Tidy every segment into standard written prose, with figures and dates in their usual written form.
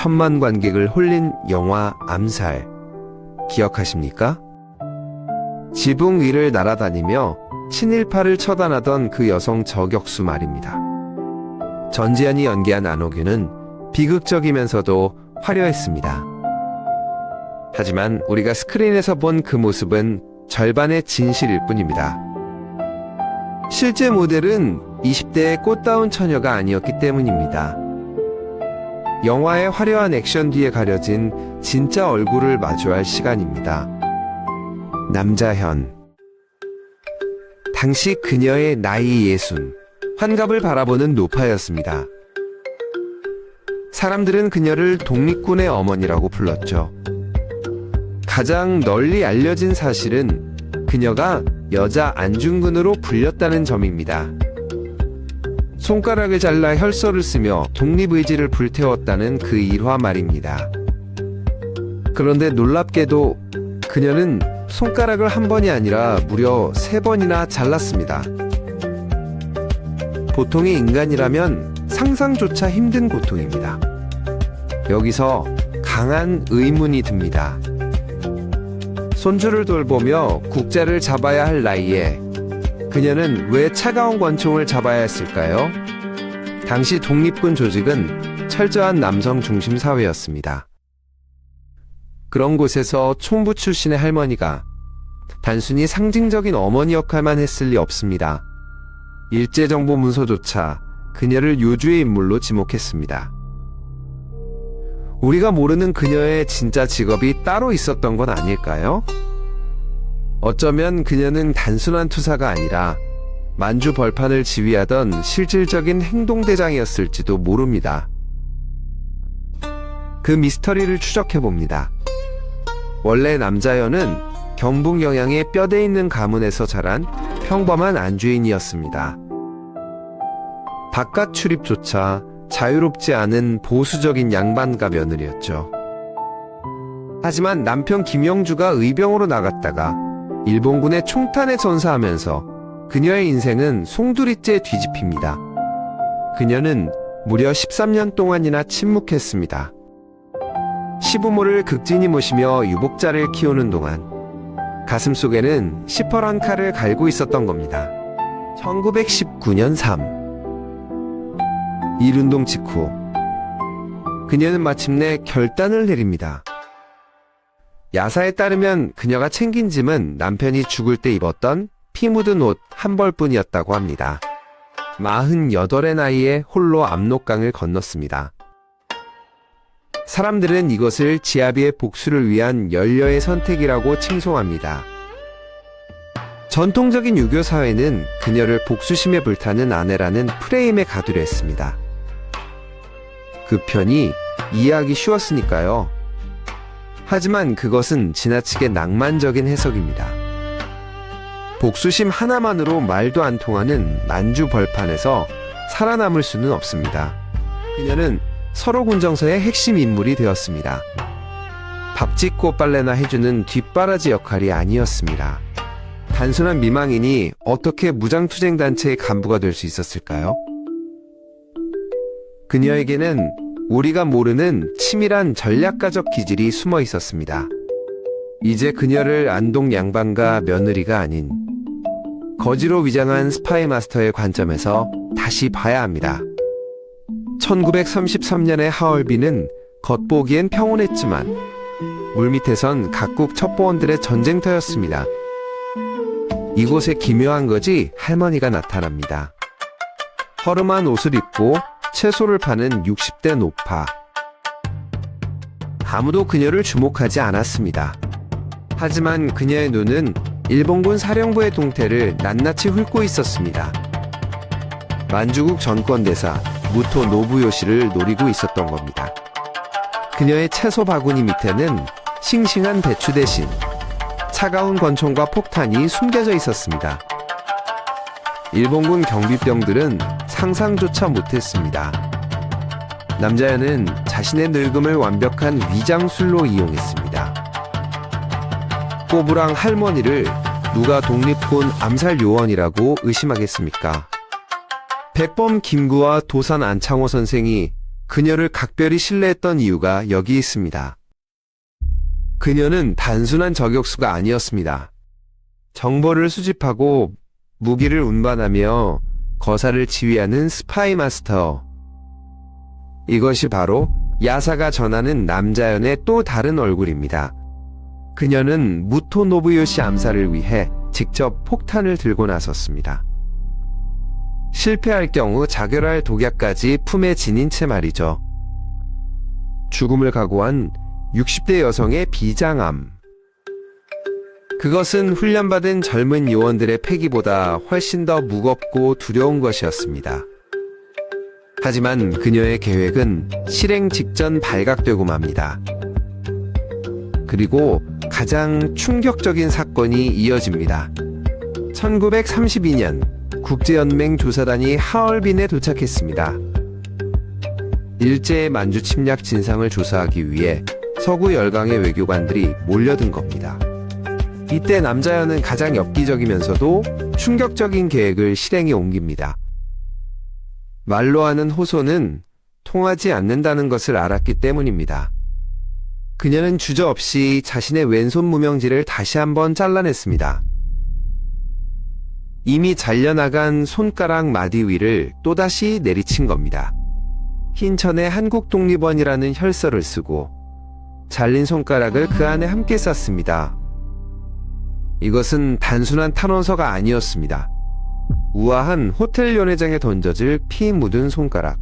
천만 관객을 홀린 영화 암살 기억하십니까? 지붕 위를 날아다니며 친일파를 처단하던 그 여성 저격수 말입니다. 전지현이 연기한 안호규는 비극적이면서도 화려했습니다. 하지만 우리가 스크린에서 본 그 모습은 절반의 진실일 뿐입니다. 실제 모델은 20대의 꽃다운 처녀가 아니었기 때문입니다. 영화의 화려한 액션 뒤에 가려진 진짜 얼굴을 마주할 시간입니다. 남자현. 당시 그녀의 나이 60, 환갑을 바라보는 노파였습니다. 사람들은 그녀를 독립군의 어머니라고 불렀죠. 가장 널리 알려진 사실은 그녀가 여자 안중근으로 불렸다는 점입니다. 손가락을 잘라 혈서를 쓰며 독립의지를 불태웠다는 그 일화 말입니다. 그런데 놀랍게도 그녀는 손가락을 한 번이 아니라 무려 3번이나 잘랐습니다. 보통의 인간이라면 상상조차 힘든 고통입니다. 여기서 강한 의문이 듭니다. 손주를 돌보며 국자를 잡아야 할 나이에 그녀는 왜 차가운 권총을 잡아야 했을까요? 당시 독립군 조직은 철저한 남성 중심 사회였습니다. 그런 곳에서 총부 출신의 할머니가 단순히 상징적인 어머니 역할만 했을 리 없습니다. 일제정보 문서조차 그녀를 요주의 인물로 지목했습니다. 우리가 모르는 그녀의 진짜 직업이 따로 있었던 건 아닐까요? 어쩌면 그녀는 단순한 투사가 아니라 만주 벌판을 지휘하던 실질적인 행동대장이었을지도 모릅니다. 그 미스터리를 추적해봅니다. 원래 남자연은 경북 영양의 뼈대 있는 가문에서 자란 평범한 안주인이었습니다. 바깥 출입조차 자유롭지 않은 보수적인 양반가 며느리였죠. 하지만 남편 김영주가 의병으로 나갔다가 일본군의 총탄에 전사하면서 그녀의 인생은 송두리째 뒤집힙니다. 그녀는 무려 13년 동안이나 침묵했습니다. 시부모를 극진히 모시며 유복자를 키우는 동안 가슴속에는 시퍼런 칼을 갈고 있었던 겁니다. 1919년 3. 일운동 직후 그녀는 마침내 결단을 내립니다. 야사에 따르면 그녀가 챙긴 짐은 남편이 죽을 때 입었던 피 묻은 옷 한 벌뿐이었다고 합니다. 48의 나이에 홀로 압록강을 건넜습니다. 사람들은 이것을 지아비의 복수를 위한 연려의 선택이라고 칭송합니다. 전통적인 유교 사회는 그녀를 복수심에 불타는 아내라는 프레임에 가두려 했습니다. 그 편이 이해하기 쉬웠으니까요. 하지만 그것은 지나치게 낭만적인 해석입니다. 복수심 하나만으로 말도 안 통하는 만주 벌판에서 살아남을 수는 없습니다. 그녀는 서로군정서의 핵심 인물이 되었습니다. 밥 짓고 빨래나 해주는 뒷바라지 역할이 아니었습니다. 단순한 미망인이 어떻게 무장투쟁단체의 간부가 될 수 있었을까요? 그녀에게는 우리가 모르는 치밀한 전략가적 기질이 숨어 있었습니다. 이제 그녀를 안동 양반가 며느리가 아닌 거지로 위장한 스파이 마스터의 관점에서 다시 봐야 합니다. 1933년의 하얼빈은 겉보기엔 평온했지만 물밑에선 각국 첩보원들의 전쟁터였습니다. 이곳에 기묘한 거지 할머니가 나타납니다. 허름한 옷을 입고 채소를 파는 60대 노파. 아무도 그녀를 주목하지 않았습니다. 하지만 그녀의 눈은 일본군 사령부의 동태를 낱낱이 훑고 있었습니다. 만주국 전권대사 무토 노부요시를 노리고 있었던 겁니다. 그녀의 채소 바구니 밑에는 싱싱한 배추 대신 차가운 권총과 폭탄이 숨겨져 있었습니다. 일본군 경비병들은 상상조차 못했습니다. 남자연은 자신의 늙음을 완벽한 위장술로 이용했습니다. 꼬부랑 할머니를 누가 독립군 암살 요원이라고 의심하겠습니까? 백범 김구와 도산 안창호 선생이 그녀를 각별히 신뢰했던 이유가 여기 있습니다. 그녀는 단순한 저격수가 아니었습니다. 정보를 수집하고 무기를 운반하며 거사를 지휘하는 스파이 마스터. 이것이 바로 야사가 전하는 남자연의 또 다른 얼굴입니다. 그녀는 무토 노부요시 암살을 위해 직접 폭탄을 들고 나섰습니다. 실패할 경우 자결할 독약까지 품에 지닌 채 말이죠. 죽음을 각오한 60대 여성의 비장함. 그것은 훈련받은 젊은 요원들의 패기보다 훨씬 더 무겁고 두려운 것이었습니다. 하지만 그녀의 계획은 실행 직전 발각되고 맙니다. 그리고 가장 충격적인 사건이 이어집니다. 1932년 국제연맹 조사단이 하얼빈에 도착했습니다. 일제의 만주 침략 진상을 조사하기 위해 서구 열강의 외교관들이 몰려든 겁니다. 이때 남자연은 가장 엽기적이면서도 충격적인 계획을 실행에 옮깁니다. 말로 하는 호소는 통하지 않는다는 것을 알았기 때문입니다. 그녀는 주저없이 자신의 왼손 무명지를 다시 한번 잘라냈습니다. 이미 잘려나간 손가락 마디 위를 또다시 내리친 겁니다. 흰천에 한국독립원이라는 혈서를 쓰고 잘린 손가락을 그 안에 함께 쌌습니다. 이것은 단순한 탄원서가 아니었습니다. 우아한 호텔 연회장에 던져질 피 묻은 손가락.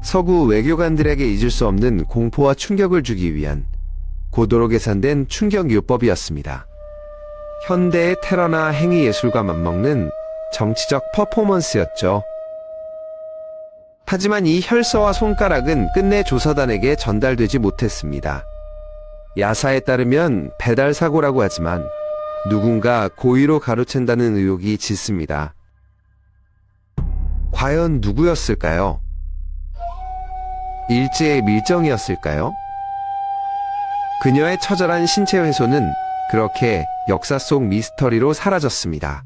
서구 외교관들에게 잊을 수 없는 공포와 충격을 주기 위한 고도로 계산된 충격요법이었습니다. 현대의 테러나 행위예술과 맞먹는 정치적 퍼포먼스였죠. 하지만 이 혈서와 손가락은 끝내 조사단에게 전달되지 못했습니다. 야사에 따르면 배달 사고라고 하지만 누군가 고의로 가로챈다는 의혹이 짙습니다. 과연 누구였을까요? 일제의 밀정이었을까요? 그녀의 처절한 신체 훼손은 그렇게 역사 속 미스터리로 사라졌습니다.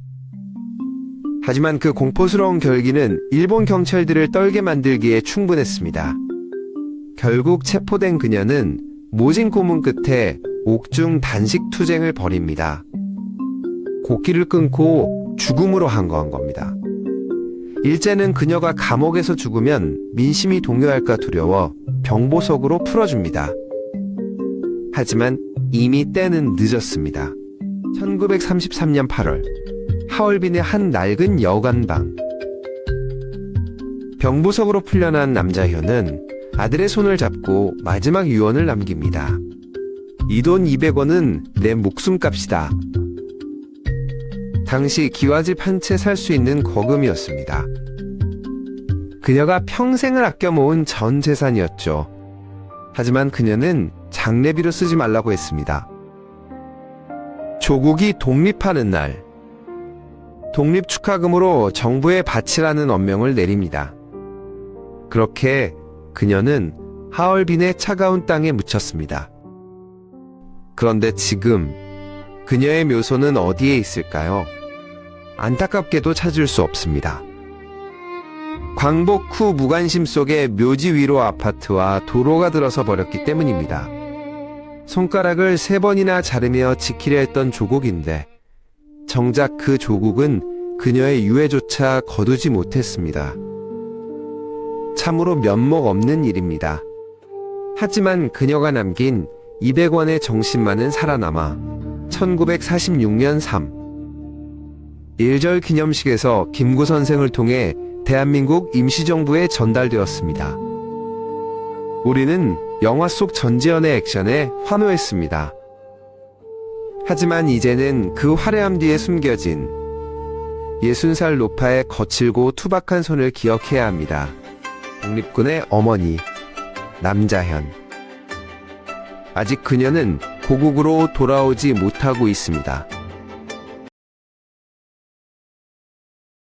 하지만 그 공포스러운 결기는 일본 경찰들을 떨게 만들기에 충분했습니다. 결국 체포된 그녀는 모진 고문 끝에 옥중 단식 투쟁을 벌입니다. 곡기를 끊고 죽음으로 항거한 겁니다. 일제는 그녀가 감옥에서 죽으면 민심이 동요할까 두려워 병보석으로 풀어줍니다. 하지만 이미 때는 늦었습니다. 1933년 8월 하얼빈의 한 낡은 여관방. 병보석으로 풀려난 남자현은 아들의 손을 잡고 마지막 유언을 남깁니다. 이 돈 200원은 내 목숨값이다. 당시 기와집 한 채 살 수 있는 거금이었습니다. 그녀가 평생을 아껴 모은 전 재산이었죠. 하지만 그녀는 장례비로 쓰지 말라고 했습니다. 조국이 독립하는 날, 독립축하금으로 정부에 바치라는 엄명을 내립니다. 그렇게 그녀는 하얼빈의 차가운 땅에 묻혔습니다. 그런데 지금 그녀의 묘소는 어디에 있을까요? 안타깝게도 찾을 수 없습니다. 광복 후 무관심 속에 묘지 위로 아파트와 도로가 들어서 버렸기 때문입니다. 손가락을 3번이나 자르며 지키려 했던 조국인데 정작 그 조국은 그녀의 유해조차 거두지 못했습니다. 참으로 면목 없는 일입니다. 하지만 그녀가 남긴 200원의 정신만은 살아남아 1946년 1절 기념식에서 김구 선생을 통해 대한민국 임시정부에 전달되었습니다. 우리는 영화 속 전지현의 액션에 환호했습니다. 하지만 이제는 그 화려함 뒤에 숨겨진 60살 노파의 거칠고 투박한 손을 기억해야 합니다. 독립군의 어머니, 남자현. 아직 그녀는 고국으로 돌아오지 못하고 있습니다.